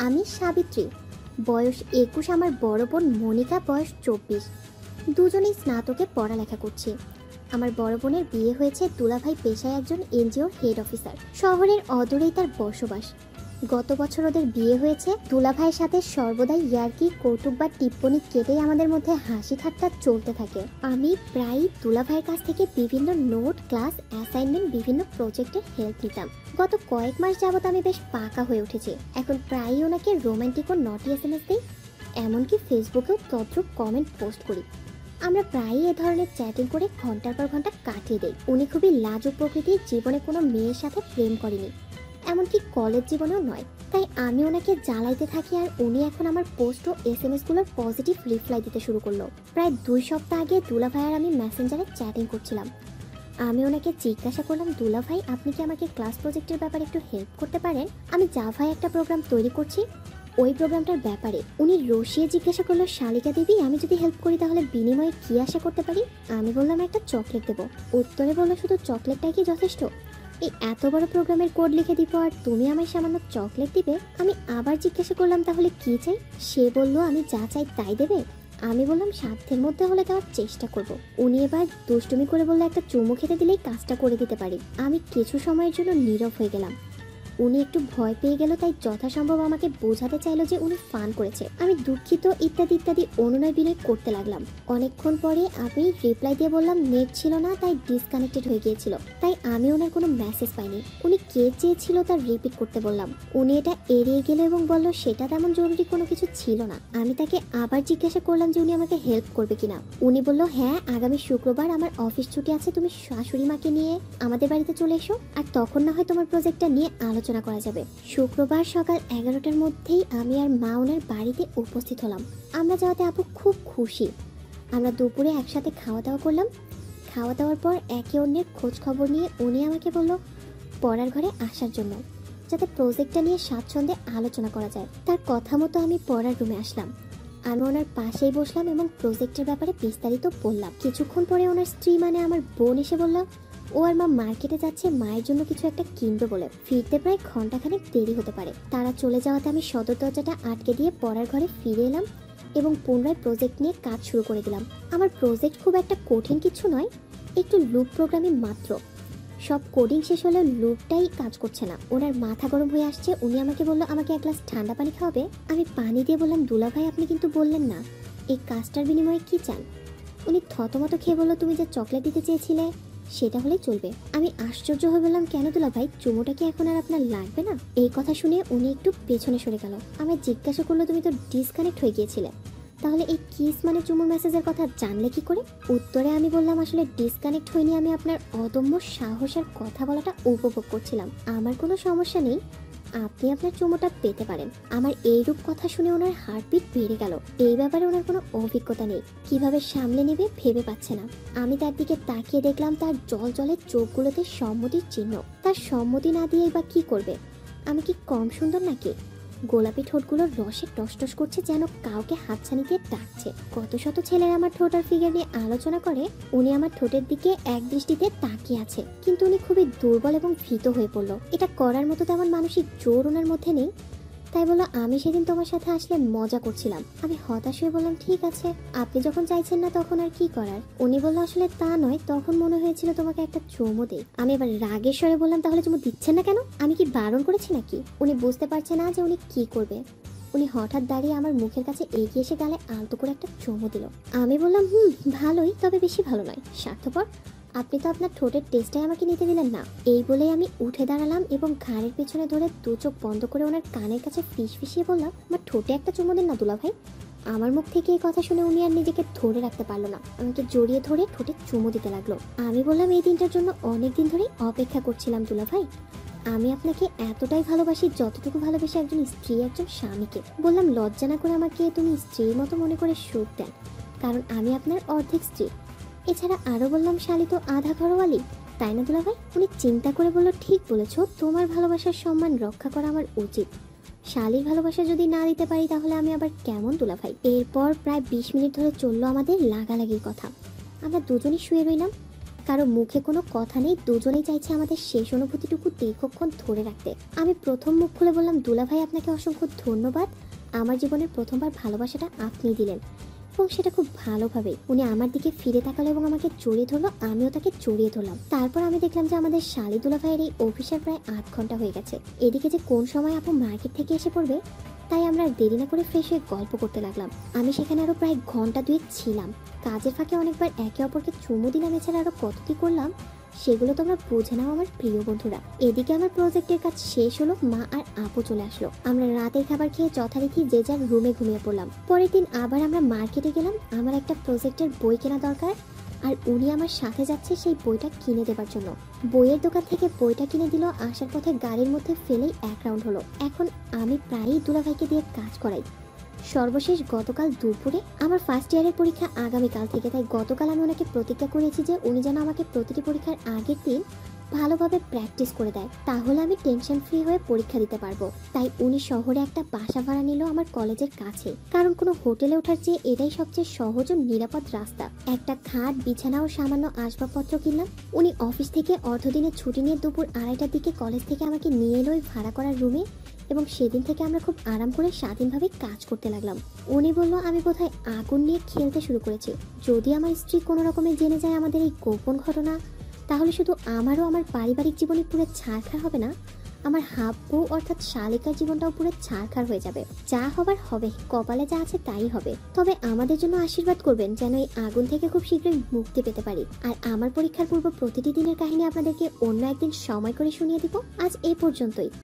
আমি সাবিত্রী, বয়স 21, আমার বড় বোন মনিকা বয়স 24। দুজনেই স্নাতকে পড়ালেখা করছি। আমার বড় বোনের বিয়ে হয়েছে, দুলাভাই পেশায় একজন এনজিওর হেড অফিসার, শহরের অদূরেই তার বসবাস। গত বছর ওদের বিয়ে হয়েছে। দুলাভাইয়ের সাথে সর্বদাই ইয়ার্কি, কৌতুক বা টিপ্পনি কেটেই আমাদের মধ্যে হাসি ঠাট্টা চলতে থাকে। আমি প্রায়ই দুলাভাইয়ের কাছ থেকে বিভিন্ন নোট, ক্লাস, অ্যাসাইনমেন্ট, বিভিন্ন প্রজেক্টের হেল্প নিতাম। গত কয়েক মাস যাবত আমি বেশ পাকা হয়ে উঠেছি। এখন প্রায়ই ওনাকে রোমান্টিক ও নটি এসএমএস দিই, এমনকি ফেসবুকেও তদ্রুপ কমেন্ট পোস্ট করি। আমরা প্রায়ই এ ধরনের চ্যাটিং করে ঘন্টার পর ঘন্টা কাটিয়ে দেই। উনি খুবই লাজুক প্রকৃতির, জীবনে কোনো মেয়ের সাথে প্রেম করেনি, এমনকি কলেজ জীবনেও নয়। তাই আমি ওনাকে জ্বালাইতে থাকি, আর উনি এখন আমার পোস্ট ও এসএমএস গুলোর পজিটিভ রিপ্লাই দিতে শুরু করলো। প্রায় 2 সপ্তাহ আগে দুলাভাই আর আমি মেসেঞ্জারে চ্যাটিং করছিলাম। আমি ওনাকে জিজ্ঞাসা করলাম, দুলাভাই আপনি কি আমাকে ক্লাস প্রজেক্টের ব্যাপারে একটু হেল্প করতে পারেন? আমি জাভায় একটা প্রোগ্রাম তৈরি করছি, ওই প্রোগ্রামটার ব্যাপারে। উনি রসিয়ে জিজ্ঞাসা করলো, শালিকা দিদি আমি যদি হেল্প করি তাহলে বিনিময়ে কি আশা করতে পারি? আমি বললাম একটা চকলেট দেবো। উত্তরে বললো, শুধু চকলেটটাই কি যথেষ্ট? এই এত বড় প্রোগ্রামের কোড লিখে দিব আর তুমি আমায় সামান্য চকলেট দিবে? আমি আবার জিজ্ঞাসা করলাম, তাহলে কি চাই? সে বলল, আমি যা চাই তাই দেবে। আমি বললাম, সাধ্যের মধ্যে হলে দেওয়ার চেষ্টা করব। উনি এবার দুষ্টুমি করে বললো, একটা চুমু খেতে দিলেই কাজটা করে দিতে পারি। আমি কিছু সময়ের জন্য নীরব হয়ে গেলাম। উনি একটু ভয় পেয়ে গেল, তাই যথাসম্ভব আমাকে বোঝাতে চাইলো যে উনি ফান করেছে। আমি দুঃখিত ইত্যাদি ইত্যাদি অনুনয় বিনয় করতে লাগলাম। অনেকক্ষণ পরে আমি রিপ্লাই দিয়ে বললাম, নেট ছিল না তাই ডিসকানেক্টেড হয়ে গিয়েছিল, তাই আমি ওনার কোনো মেসেজ পাইনি। উনি কে চেয়েছিল তার রিপিট করতে বললাম। উনি এটা এড়িয়ে গেল এবং বলল সেটা তেমন জরুরি কোনো কিছু ছিল না। আমি তাকে আবার জিজ্ঞাসা করলাম যে উনি আমাকে হেল্প করবে কিনা। উনি বলল, হ্যাঁ আগামী শুক্রবার আমার অফিস ছুটি আছে, তুমি শাশুড়ি মাকে নিয়ে আমাদের বাড়িতে চলে এসো, আর তখন না হয় তোমার প্রজেক্টটা নিয়ে আলোচনা করা যাবে। শুক্রবার সকাল 11টার মধ্যেই আমি আর মা ওনার বাড়িতে উপস্থিত হলাম। আমরা যাওয়াতে আপু খুব খুশি। আমরা দুপুরে একসাথে খাওয়া দাওয়া করলাম। খাওয়া দাওয়ার পর একে অন্যের খোঁজ খবর নিয়ে উনি আমাকে বলল পড়ার ঘরে আসার জন্য, যাতে প্রজেক্টটা নিয়ে স্বাচ্ছন্দ্যে আলোচনা করা যায়। তার কথা মতো আমি পড়ার রুমে আসলাম। আমি ওনার পাশেই বসলাম এবং প্রজেক্টের ব্যাপারে বিস্তারিত বললাম। কিছুক্ষণ পরে ওনার স্ত্রী মানে আমার বোন এসে বলল, ও আর মা মার্কেটে যাচ্ছে মায়ের জন্য কিছু একটা কিনবে বলে, ফিরতে প্রায় ঘন্টাখানেক দেরি হতে পারে। তারা চলে যাওয়াতে আমি সদর দরজাটা আটকে দিয়ে পড়ার ঘরে ফিরে এলাম এবং পুনরায় প্রজেক্ট নিয়ে কাজ শুরু করে দিলাম। আমার প্রজেক্ট খুব একটা কঠিন কিছু নয়, একটু লুপ প্রোগ্রামিং মাত্র। সব কোডিং শেষ হলেও লুপটাই কাজ করছে না। ওনার মাথা গরম হয়ে আসছে। উনি আমাকে বলল, আমাকে এক গ্লাস ঠান্ডা পানি খাওয়াবে? আমি পানি দিয়ে বললাম, দুলাভাই আপনি কিন্তু বললেন না এই কাজটার বিনিময়ে কি চান? উনি থতমত খেয়ে বলল, তুমি যে চকলেট দিতে চেয়েছিলে সেটা হলেই চলবে। আমি আশ্চর্য হয়ে বললাম, কেন দুলাভাই, চুমুটা কি এখন আর আপনার লাগবে না? এই কথা শুনে উনি একটু পেছনে সরে গেল। আমি জিজ্ঞাসা করলো, তুমি তো ডিসকানেক্ট হয়ে গিয়েছিলে, তাহলে এই কিস মানে চুমুর মেসেজের কথা জানলে কি করে? উত্তরে আমি বললাম, আসলে ডিসকানেক্ট হয়নি, আমি আপনার অদম্য সাহসের কথা বলাটা উপভোগ করছিলাম। আমার কোনো সমস্যা নেই, আপনি আপনার চুমুটা পেতে পারেন। আমার এইরূপ কথা শুনে ওনার হার্টবিট বেড়ে গেল। এই ব্যাপারে ওনার কোনো অভিজ্ঞতা নেই, কিভাবে সামলে নেবে ভেবে পাচ্ছে না। আমি তার দিকে তাকিয়ে দেখলাম তার জল জলে চোখগুলোতে সম্মতির চিহ্ন। তার সম্মতি না দিয়েই বা কি করবে? আমি কি কম সুন্দর নাকি? গোলাপি ঠোঁটগুলো রসে টসটস করছে, যেন কাউকে হাতছানি দিয়ে ডাকছে। কত শত ছেলেরা আমার ঠোঁট আর ফিগার নিয়ে আলোচনা করে, উনি আমার ঠোঁটের দিকে এক দৃষ্টিতে তাকিয়ে আছে। কিন্তু উনি খুবই দুর্বল এবং ভীত হয়ে পড়ল। এটা করার মতো তেমন মানসিক জোর ওনার মধ্যে নেই। তাই বললো, আমি সেদিন তোমার সাথে আসলে মজা করছিলাম। আমি হতাশ হয়ে বললাম, ঠিক আছে, আপনি যখন চাইছেন না তখন আর কি করার। উনি বলল, আসলে তা নয়, তখন মনে হয়েছিল তোমাকে একটা চুমু দেই। আমি এবার রাগের স্বরে বললাম, তাহলে চুমু দিচ্ছেন না কেন? আমি কি বারণ করেছি নাকি? উনি বুঝতে পারছে না যে উনি কি করবে। উনি হঠাৎ দাঁড়িয়ে আমার মুখের কাছে এগিয়ে এসে গালে আলতো করে একটা চুমু দিল। আমি বললাম, ভালোই, তবে বেশি ভালো নয়, স্বার্থপর। আপনি তো আপনার ঠোঁটের টেস্টটাই আমাকে নিতে দিলেন না। এই বলেই আমি উঠে দাঁড়ালাম এবং ঘাড়ের পেছনে ধরে দু চোখ বন্ধ করে ওনার কানের কাছে ফিসফিসিয়ে বললাম, আমার ঠোঁটে একটা চুমু দিন না দুলাভাই। আমার মুখ থেকে এই কথা শুনে উনি আর নিজেকে ধরে রাখতে পারলো না, আমাকে জড়িয়ে ধরে ঠোঁটে চুমু দিতে লাগলো। আমি বললাম, এই দিনটার জন্য অনেক দিন ধরেই অপেক্ষা করছিলাম দুলাভাই। আমি আপনাকে এতটাই ভালোবাসি যতটুকু ভালোবাসি একজন স্ত্রী একজন স্বামীকে। বললাম, লজ্জা না করে আমাকে তুমি স্ত্রীর মতো মনে করে সুখ দেন, কারণ আমি আপনার অর্ধেক স্ত্রী। এছাড়া আরো বললাম, শালি তো আধা ঘরওয়ালি, তাই না দুলাভাই? উনি চিন্তা করে বলল, ঠিক বলেছ, তোমার ভালোবাসার সম্মান রক্ষা করা আমার উচিত। শালির ভালোবাসা যদি না দিতে পারি তাহলে আমি আবার কেমন দুলাভাই? এরপর প্রায় 20 মিনিট ধরে চললো আমাদের লাগালাগির কথা। আমরা দুজনই শুয়ে রইলাম। কারো মুখে কোনো কথা নেই, দুজনেই চাইছে আমাদের শেষ অনুভূতিটুকু দীর্ঘক্ষণ ধরে রাখতে। আমি প্রথম মুখ খুলে বললাম, দুলা ভাই আপনাকে অসংখ্য ধন্যবাদ, আমার জীবনের প্রথমবার ভালোবাসাটা আপনিই দিলেন, এবং সেটা খুব ভালোভাবে। উনি আমার দিকে ফিরে তাকালো এবং আমাকে জড়িয়ে ধরলো, আমিও তাকে জড়িয়ে ধরলাম। তারপর আমি দেখলাম যে আমাদের শালি দুলা ভাইয়ের এই অফিসের প্রায় 8 ঘন্টা হয়ে গেছে। এদিকে যে কোন সময় আপু মার্কেট থেকে এসে পড়বে, তাই আমরা আর দেরি না করে ফ্রেশ হয়ে গল্প করতে লাগলাম। আমি সেখানে আরো প্রায় ঘন্টা 2 ছিলাম। কাজের ফাঁকে অনেকবার একে অপরকে চুমু দিলাম, এছাড়া আরো কত কি করলাম সেগুলো তোমরা বুঝে নাও আমার প্রিয় বন্ধুরা। এদিকে আমার প্রজেক্টের কাজ শেষ হলো, মা আর আপু চলে আসলো। আমরা রাতের খাবার খেয়ে যথারীতি যে যার রুমে ঘুমিয়ে পড়লাম। পরের দিন আবার আমরা মার্কেটে গেলাম, আমার একটা প্রজেক্টের বই কেনা দরকার, আর উনি আমার সাথে যাচ্ছে সেই বইটা কিনে দেবার জন্য। বইয়ের দোকান থেকে বইটা কিনে দিল, আসার পথে গাড়ির মধ্যে ফেলেই 1 রাউন্ড হলো। এখন আমি প্রায়ই দুলাভাইকে দিয়ে কাজ করাই। সর্বশেষ গতকাল দুপুরে আমার ফার্স্ট ইয়ারের পরীক্ষা আগামীকাল থেকে, তাই গতকাল আমি ওনাকে প্রতিজ্ঞা করেছি যে উনি যেন আমাকে প্রতিটি পরীক্ষার আগের দিন ভালোভাবে প্র্যাকটিস করে দেয়, তাহলে আমি টেনশন ফ্রি হয়ে পরীক্ষা দিতে পারবো। তাই উনি শহরে একটা বাসা ভাড়া নিল আমার কলেজের কাছে, কারণ কোনো হোটেলে ওঠার চেয়ে এটাই সবচেয়ে সহজ ও নিরাপদ রাস্তা। একটা খাট, বিছানা ও সামান্য আসবাবপত্র কিনলাম। উনি অফিস থেকে অর্ধদিনের ছুটি নিয়ে দুপুর 2:30টার দিকে কলেজ থেকে আমাকে নিয়ে এলো ওই ভাড়া করার রুমে, এবং সেদিন থেকে আমরা খুব আরাম করে স্বাধীনভাবে কাজ করতে লাগলাম। উনি বলল আমি বোধহয় আগুন নিয়ে খেলতে শুরু করেছি। যদি আমার স্ত্রী কোনো রকমে জেনে যায় আমাদের এই গোপন ঘটনা, তাহলে শুধু আমারও আমার পারিবারিক জীবনে পুরো ছারখার হবে না, আমার হাফ বউ অর্থাৎ শালিকার জীবনটাও পুরো ছারখার হয়ে যাবে। যা হবার হবে, কপালে যা আছে তাই হবে। তবে আমাদের জন্য আশীর্বাদ করবেন যেন এই আগুন থেকে খুব শীঘ্রই মুক্তি পেতে পারি। আর আমার পরীক্ষার পূর্ব প্রতিটি দিনের কাহিনী আপনাদেরকে অন্য একদিন সময় করে শুনিয়ে দিব। আজ এই পর্যন্তই।